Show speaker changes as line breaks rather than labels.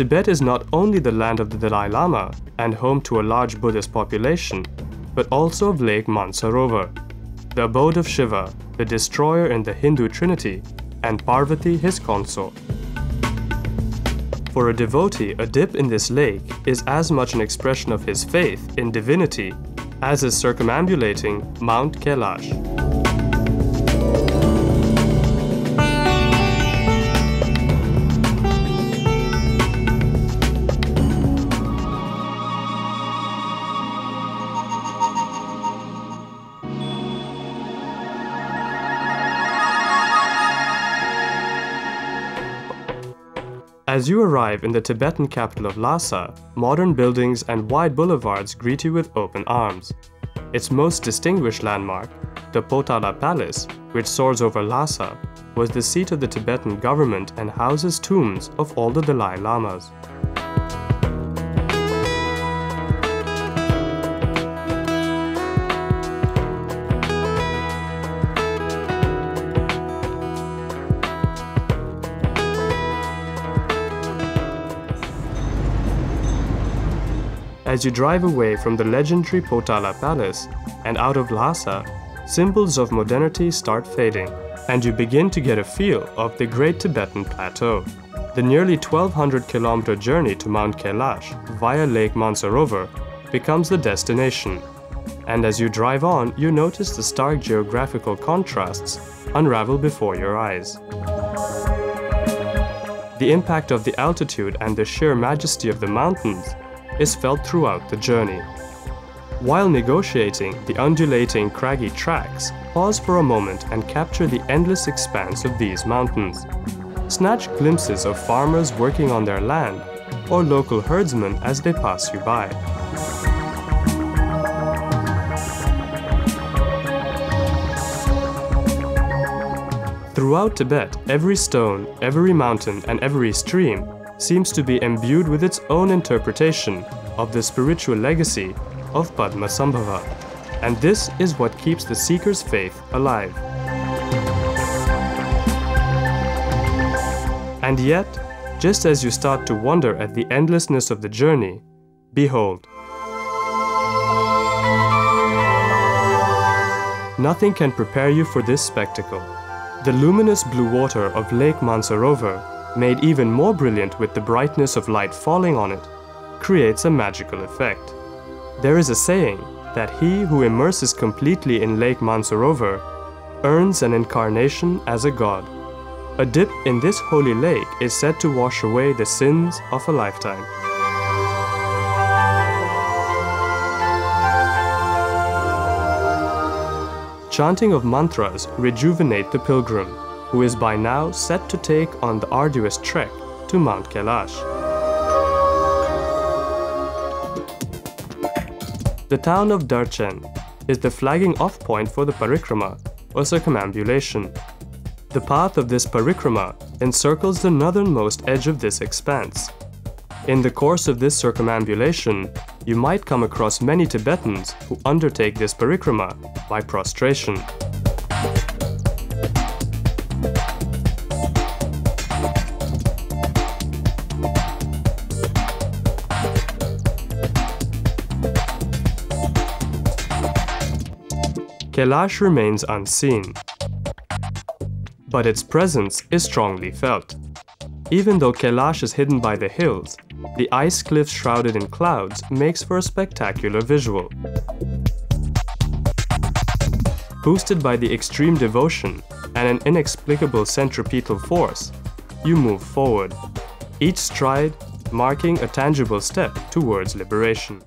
Tibet is not only the land of the Dalai Lama and home to a large Buddhist population, but also of Lake Mansarovar, the abode of Shiva, the destroyer in the Hindu trinity, and Parvati, his consort. For a devotee, a dip in this lake is as much an expression of his faith in divinity as is circumambulating Mount Kailash. As you arrive in the Tibetan capital of Lhasa, modern buildings and wide boulevards greet you with open arms. Its most distinguished landmark, the Potala Palace, which soars over Lhasa, was the seat of the Tibetan government and houses tombs of all the Dalai Lamas. As you drive away from the legendary Potala Palace and out of Lhasa, symbols of modernity start fading, and you begin to get a feel of the Great Tibetan Plateau. The nearly 1,200-kilometer journey to Mount Kailash via Lake Mansarovar becomes the destination, and as you drive on, you notice the stark geographical contrasts unravel before your eyes. The impact of the altitude and the sheer majesty of the mountains is felt throughout the journey. While negotiating the undulating, craggy tracks, pause for a moment and capture the endless expanse of these mountains. Snatch glimpses of farmers working on their land or local herdsmen as they pass you by. Throughout Tibet, every stone, every mountain, and every stream seems to be imbued with its own interpretation of the spiritual legacy of Padmasambhava, and this is what keeps the seeker's faith alive. And yet, just as you start to wonder at the endlessness of the journey, behold, nothing can prepare you for this spectacle. The luminous blue water of Lake Mansarovar, made even more brilliant with the brightness of light falling on it, creates a magical effect. There is a saying that he who immerses completely in Lake Mansarovar earns an incarnation as a god. A dip in this holy lake is said to wash away the sins of a lifetime. Chanting of mantras rejuvenate the pilgrim, who is by now set to take on the arduous trek to Mount Kailash. The town of Darchen is the flagging off point for the parikrama, or circumambulation. The path of this parikrama encircles the northernmost edge of this expanse. In the course of this circumambulation, you might come across many Tibetans who undertake this parikrama by prostration. Kailash remains unseen, but its presence is strongly felt. Even though Kailash is hidden by the hills, the ice cliffs shrouded in clouds makes for a spectacular visual. Boosted by the extreme devotion and an inexplicable centripetal force, you move forward, each stride marking a tangible step towards liberation.